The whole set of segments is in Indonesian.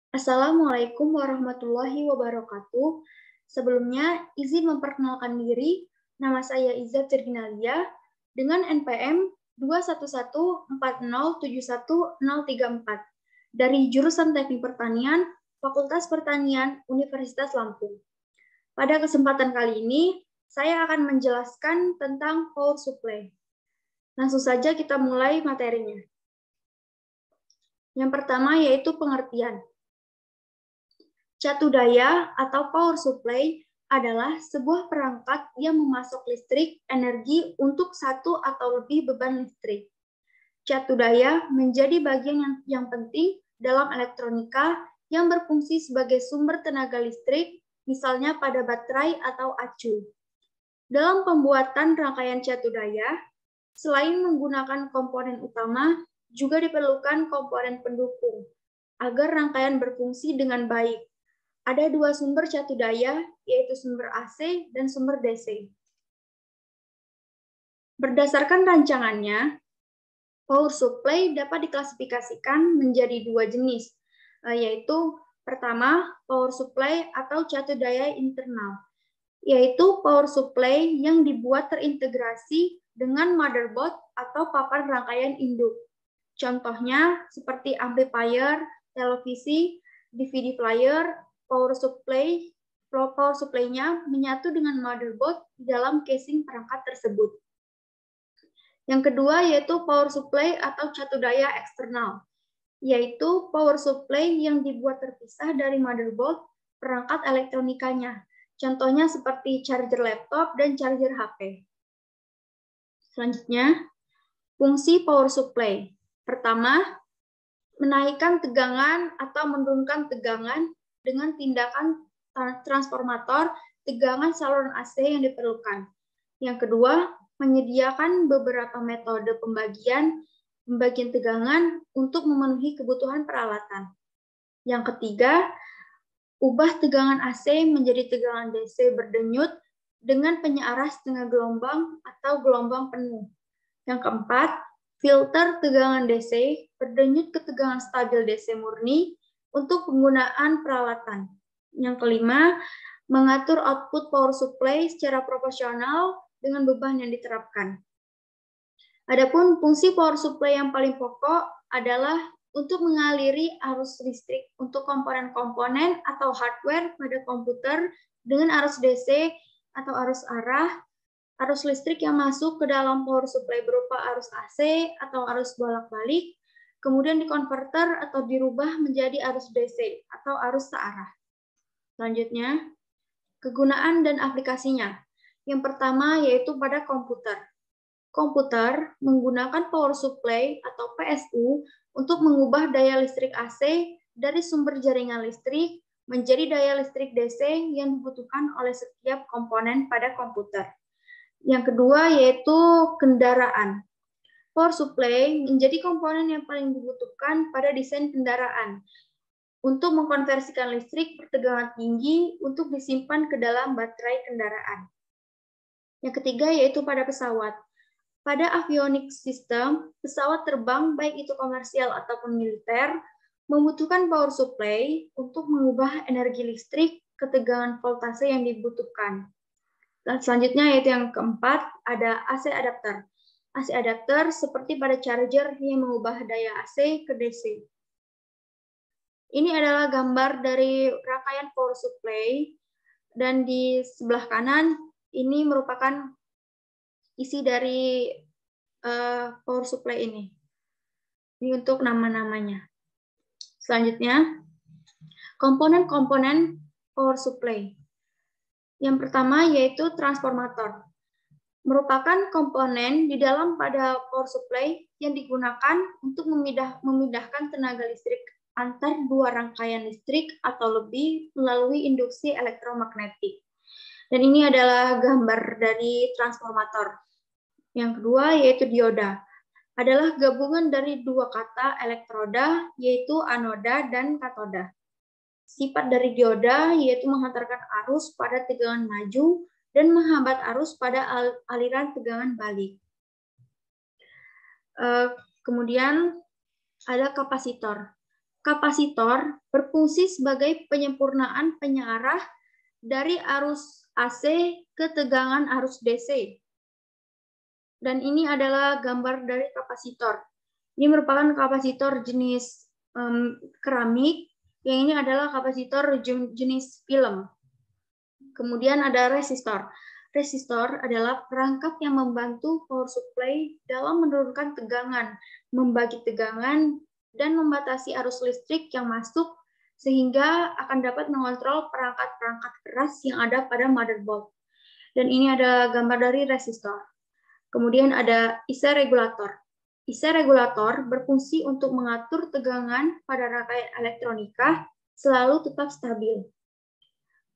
Assalamualaikum warahmatullahi wabarakatuh. Sebelumnya, izin memperkenalkan diri. Nama saya Izzat Cirginalia dengan NPM 21140710034 dari jurusan Teknik Pertanian, Fakultas Pertanian, Universitas Lampung. Pada kesempatan kali ini, saya akan menjelaskan tentang power supply. Langsung saja kita mulai materinya. Yang pertama yaitu pengertian. Catu daya atau power supply adalah sebuah perangkat yang memasok listrik energi untuk satu atau lebih beban listrik. Catu daya menjadi bagian yang penting dalam elektronika yang berfungsi sebagai sumber tenaga listrik, misalnya pada baterai atau acu. Dalam pembuatan rangkaian catu daya, selain menggunakan komponen utama, juga diperlukan komponen pendukung agar rangkaian berfungsi dengan baik. Ada dua sumber catu daya, yaitu sumber AC dan sumber DC. Berdasarkan rancangannya, power supply dapat diklasifikasikan menjadi dua jenis, yaitu pertama, power supply atau catu daya internal, yaitu power supply yang dibuat terintegrasi dengan motherboard atau papan rangkaian induk. Contohnya seperti amplifier, televisi, DVD player. Power supply-nya menyatu dengan motherboard di dalam casing perangkat tersebut. Yang kedua yaitu power supply atau catu daya eksternal, yaitu power supply yang dibuat terpisah dari motherboard perangkat elektronikanya. Contohnya seperti charger laptop dan charger HP. Selanjutnya, fungsi power supply. Pertama, menaikkan tegangan atau menurunkan tegangan dengan tindakan transformator tegangan saluran AC yang diperlukan. Yang kedua, menyediakan beberapa metode pembagian tegangan untuk memenuhi kebutuhan peralatan. Yang ketiga, ubah tegangan AC menjadi tegangan DC berdenyut dengan penyeimbang setengah gelombang atau gelombang penuh. Yang keempat, filter tegangan DC berdenyut ke tegangan stabil DC murni untuk penggunaan peralatan. Yang kelima, mengatur output power supply secara proporsional dengan beban yang diterapkan. Adapun fungsi power supply yang paling pokok adalah untuk mengaliri arus listrik untuk komponen-komponen atau hardware pada komputer dengan arus DC atau arus arah, arus listrik yang masuk ke dalam power supply berupa arus AC atau arus bolak-balik, kemudian dikonverter atau dirubah menjadi arus DC atau arus searah. Selanjutnya, kegunaan dan aplikasinya. Yang pertama yaitu pada komputer. Komputer menggunakan power supply atau PSU untuk mengubah daya listrik AC dari sumber jaringan listrik menjadi daya listrik DC yang dibutuhkan oleh setiap komponen pada komputer. Yang kedua yaitu kendaraan. Power supply menjadi komponen yang paling dibutuhkan pada desain kendaraan untuk mengkonversikan listrik bertegangan tinggi untuk disimpan ke dalam baterai kendaraan. Yang ketiga yaitu pada pesawat. Pada avionics system, pesawat terbang baik itu komersial ataupun militer membutuhkan power supply untuk mengubah energi listrik ke tegangan voltase yang dibutuhkan. Dan selanjutnya yaitu yang keempat ada AC adapter. AC adapter seperti pada charger yang mengubah daya AC ke DC. Ini adalah gambar dari rangkaian power supply dan di sebelah kanan ini merupakan isi dari power supply ini. Ini untuk nama-namanya. Selanjutnya, komponen-komponen power supply. Yang pertama yaitu transformator. Merupakan komponen di dalam pada power supply yang digunakan untuk memindahkan tenaga listrik antar dua rangkaian listrik atau lebih melalui induksi elektromagnetik. Dan ini adalah gambar dari transformator. Yang kedua yaitu dioda. Adalah gabungan dari dua kata elektroda yaitu anoda dan katoda. Sifat dari dioda yaitu menghantarkan arus pada tegangan maju dan menghambat arus pada aliran tegangan balik. Kemudian ada kapasitor. Kapasitor berfungsi sebagai penyempurnaan penyearah dari arus AC ke tegangan arus DC. Dan ini adalah gambar dari kapasitor. Ini merupakan kapasitor jenis keramik, yang ini adalah kapasitor jenis film. Kemudian ada resistor. Resistor adalah perangkat yang membantu power supply dalam menurunkan tegangan, membagi tegangan, dan membatasi arus listrik yang masuk sehingga akan dapat mengontrol perangkat-perangkat keras yang ada pada motherboard. Dan ini ada gambar dari resistor. Kemudian ada IC regulator. IC regulator berfungsi untuk mengatur tegangan pada rangkaian elektronika selalu tetap stabil.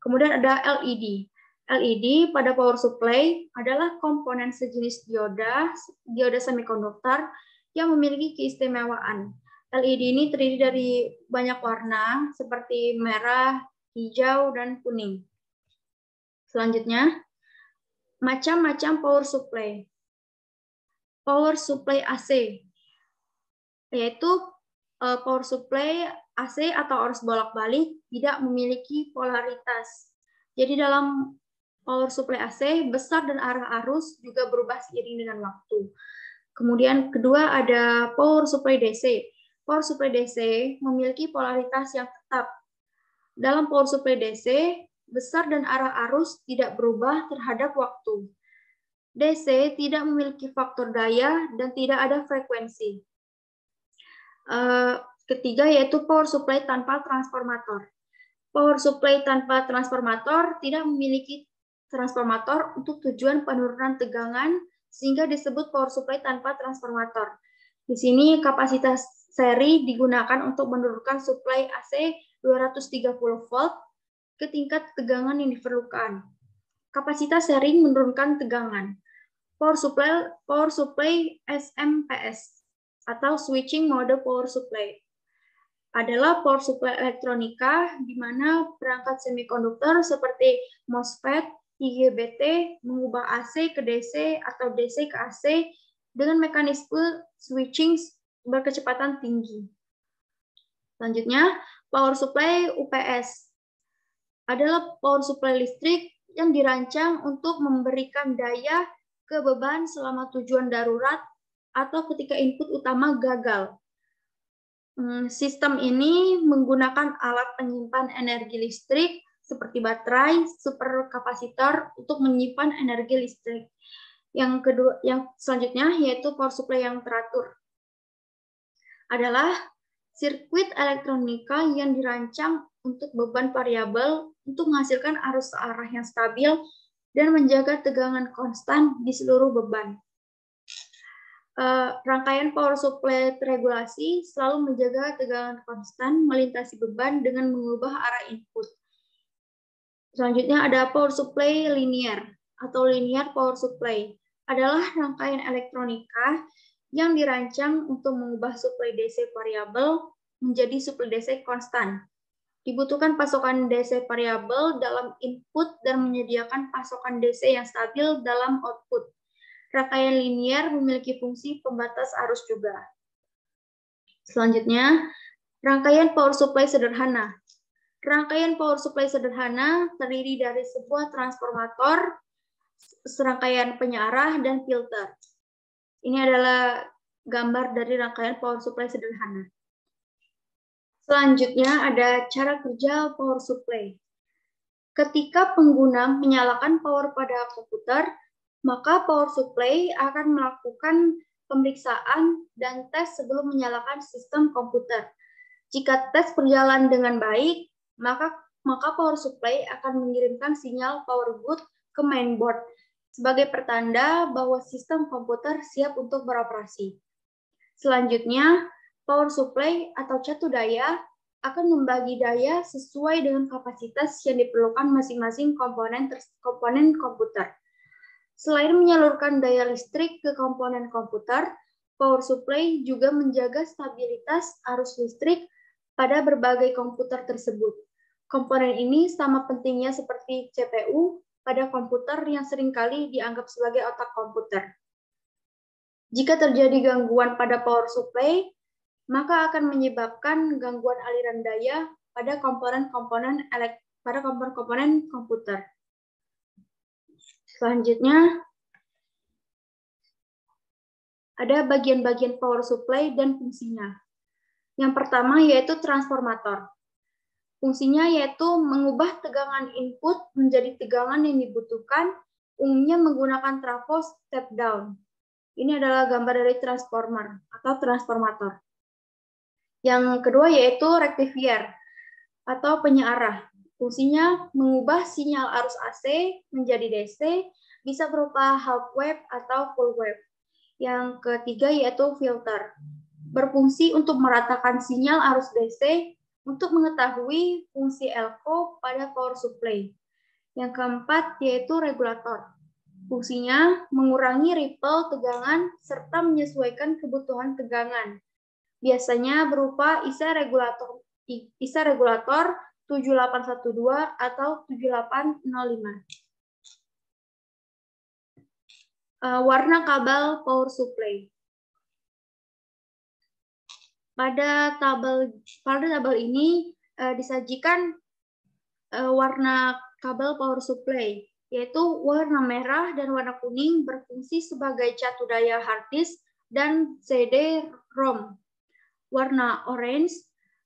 Kemudian ada LED. LED pada power supply adalah komponen sejenis dioda semikonduktor yang memiliki keistimewaan. LED ini terdiri dari banyak warna seperti merah, hijau, dan kuning. Selanjutnya, macam-macam power supply. Power supply AC, yaitu power supply AC atau arus bolak-balik tidak memiliki polaritas. Jadi dalam power supply AC, besar dan arah arus juga berubah seiring dengan waktu. Kemudian kedua ada power supply DC. Power supply DC memiliki polaritas yang tetap. Dalam power supply DC, besar dan arah arus tidak berubah terhadap waktu. DC tidak memiliki faktor daya dan tidak ada frekuensi. Ketiga yaitu power supply tanpa transformator. Power supply tanpa transformator tidak memiliki transformator untuk tujuan penurunan tegangan sehingga disebut power supply tanpa transformator. Di sini kapasitas seri digunakan untuk menurunkan suplai AC 230 volt ke tingkat tegangan yang diperlukan. Kapasitas seri menurunkan tegangan. Power supply SMPS atau switching mode power supply adalah power supply elektronika di mana perangkat semikonduktor seperti MOSFET, IGBT mengubah AC ke DC atau DC ke AC dengan mekanisme switching berkecepatan tinggi. Selanjutnya, power supply UPS adalah power supply listrik yang dirancang untuk memberikan daya ke beban selama tujuan darurat atau ketika input utama gagal. Sistem ini menggunakan alat penyimpan energi listrik seperti baterai, superkapasitor untuk menyimpan energi listrik. Yang selanjutnya yaitu power supply yang teratur. Adalah sirkuit elektronika yang dirancang untuk beban variabel untuk menghasilkan arus searah yang stabil dan menjaga tegangan konstan di seluruh beban. Rangkaian power supply regulasi selalu menjaga tegangan konstan melintasi beban dengan mengubah arah input. Selanjutnya ada power supply linear atau linear power supply. Adalah rangkaian elektronika yang dirancang untuk mengubah suplai DC variabel menjadi suplai DC konstan. Dibutuhkan pasokan DC variabel dalam input dan menyediakan pasokan DC yang stabil dalam output. Rangkaian linear memiliki fungsi pembatas arus juga. Selanjutnya, rangkaian power supply sederhana. Rangkaian power supply sederhana terdiri dari sebuah transformator, serangkaian penyarah, dan filter. Ini adalah gambar dari rangkaian power supply sederhana. Selanjutnya ada cara kerja power supply. Ketika pengguna menyalakan power pada komputer, maka power supply akan melakukan pemeriksaan dan tes sebelum menyalakan sistem komputer. Jika tes berjalan dengan baik, maka power supply akan mengirimkan sinyal power good ke mainboard sebagai pertanda bahwa sistem komputer siap untuk beroperasi. Selanjutnya, power supply atau catu daya akan membagi daya sesuai dengan kapasitas yang diperlukan masing-masing komponen komputer. Selain menyalurkan daya listrik ke komponen komputer, power supply juga menjaga stabilitas arus listrik pada berbagai komputer tersebut. Komponen ini sama pentingnya seperti CPU pada komputer yang seringkali dianggap sebagai otak komputer. Jika terjadi gangguan pada power supply, maka akan menyebabkan gangguan aliran daya pada komponen-komponen komputer. Selanjutnya, ada bagian-bagian power supply dan fungsinya. Yang pertama yaitu transformator. Fungsinya yaitu mengubah tegangan input menjadi tegangan yang dibutuhkan, umumnya menggunakan trafo step down. Ini adalah gambar dari transformer atau transformator. Yang kedua yaitu rectifier atau penyearah. Fungsinya mengubah sinyal arus AC menjadi DC, bisa berupa half wave atau full wave. Yang ketiga yaitu filter. Berfungsi untuk meratakan sinyal arus DC untuk mengetahui fungsi LCO pada power supply. Yang keempat yaitu regulator. Fungsinya mengurangi ripple tegangan serta menyesuaikan kebutuhan tegangan. Biasanya berupa IC regulator 7812 atau 7805. Warna kabel power supply. Pada tabel ini disajikan warna kabel power supply, yaitu warna merah dan warna kuning berfungsi sebagai catu daya hard disk dan CD-ROM. Warna orange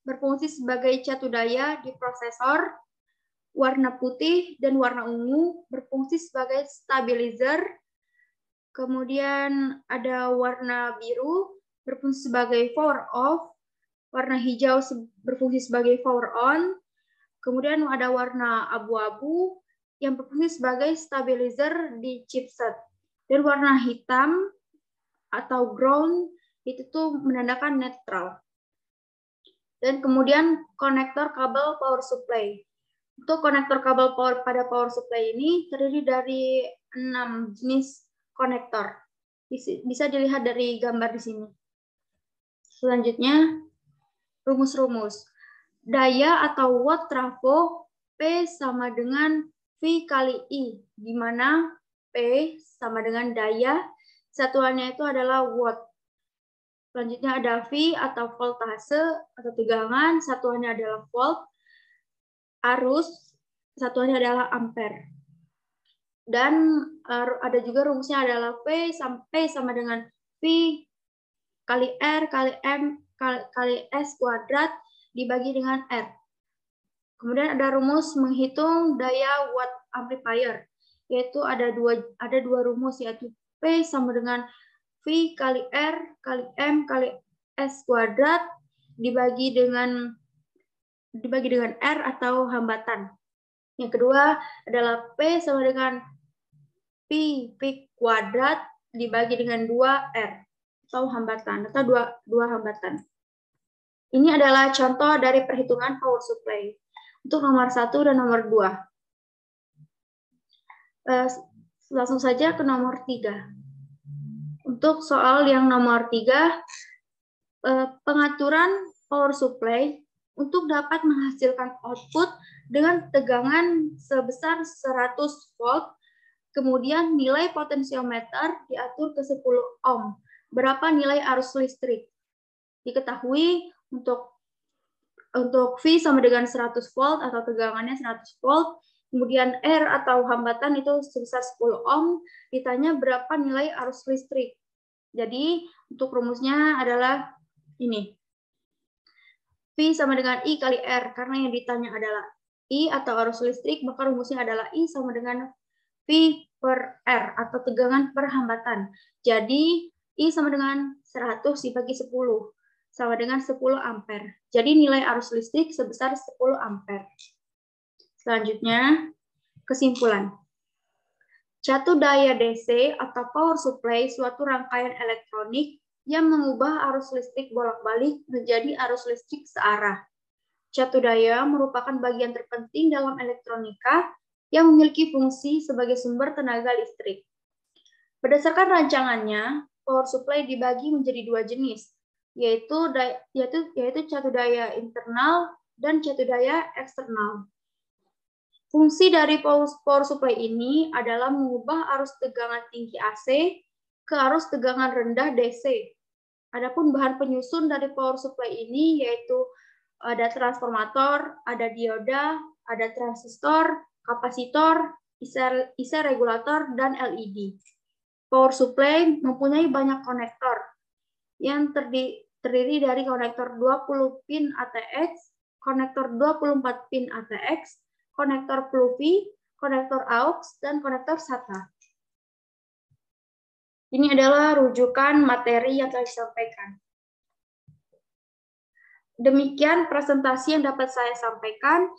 berfungsi sebagai catu daya di prosesor. Warna putih dan warna ungu berfungsi sebagai stabilizer. Kemudian ada warna biru berfungsi sebagai power off, warna hijau berfungsi sebagai power on, kemudian ada warna abu-abu yang berfungsi sebagai stabilizer di chipset, dan warna hitam atau ground itu tuh menandakan netral. Dan kemudian konektor kabel power supply. Untuk konektor kabel pada power supply ini terdiri dari 6 jenis konektor. Bisa dilihat dari gambar di sini. Selanjutnya, rumus-rumus. Daya atau watt trafo P sama dengan V kali I, di mana P sama dengan daya, satuannya itu adalah watt. Selanjutnya ada V atau voltase atau tegangan, satuannya adalah volt. Arus, satuannya adalah ampere. Dan ada juga rumusnya adalah P sama dengan V kali R kali M kali S kuadrat dibagi dengan R. Kemudian ada rumus menghitung daya watt amplifier, yaitu ada dua rumus, yaitu P sama dengan V kali R kali M kali S kuadrat dibagi dengan R atau hambatan. Yang kedua adalah P sama dengan P kuadrat dibagi dengan 2R. Atau hambatan, atau dua hambatan. Ini adalah contoh dari perhitungan power supply untuk nomor 1 dan nomor 2. Langsung saja ke nomor 3. Untuk soal yang nomor 3, pengaturan power supply untuk dapat menghasilkan output dengan tegangan sebesar 100 volt, kemudian nilai potensiometer diatur ke 10 ohm. Berapa nilai arus listrik? Diketahui untuk V sama dengan 100 volt atau tegangannya 100 volt, kemudian R atau hambatan itu sebesar 10 ohm, ditanya berapa nilai arus listrik. Jadi untuk rumusnya adalah ini. V sama dengan I kali R, karena yang ditanya adalah I atau arus listrik, maka rumusnya adalah I sama dengan V per R atau tegangan per hambatan. Jadi I sama dengan 100 dibagi 10, sama dengan 10 ampere. Jadi nilai arus listrik sebesar 10 ampere. Selanjutnya, kesimpulan. Catu daya DC atau power supply suatu rangkaian elektronik yang mengubah arus listrik bolak-balik menjadi arus listrik searah. Catu daya merupakan bagian terpenting dalam elektronika yang memiliki fungsi sebagai sumber tenaga listrik. Berdasarkan rancangannya, power supply dibagi menjadi 2 jenis, yaitu catu daya internal dan catu daya eksternal. Fungsi dari power supply ini adalah mengubah arus tegangan tinggi AC ke arus tegangan rendah DC. Adapun bahan penyusun dari power supply ini yaitu ada transformator, ada dioda, ada transistor, kapasitor, IC regulator, dan LED. Power supply mempunyai banyak konektor yang terdiri dari konektor 20 pin ATX, konektor 24 pin ATX, konektor PLUV, konektor AUX, dan konektor SATA. Ini adalah rujukan materi yang telah disampaikan. Demikian presentasi yang dapat saya sampaikan.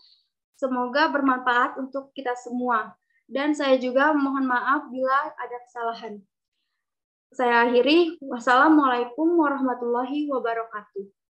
Semoga bermanfaat untuk kita semua. Dan saya juga mohon maaf bila ada kesalahan. Saya akhiri. Wassalamualaikum warahmatullahi wabarakatuh.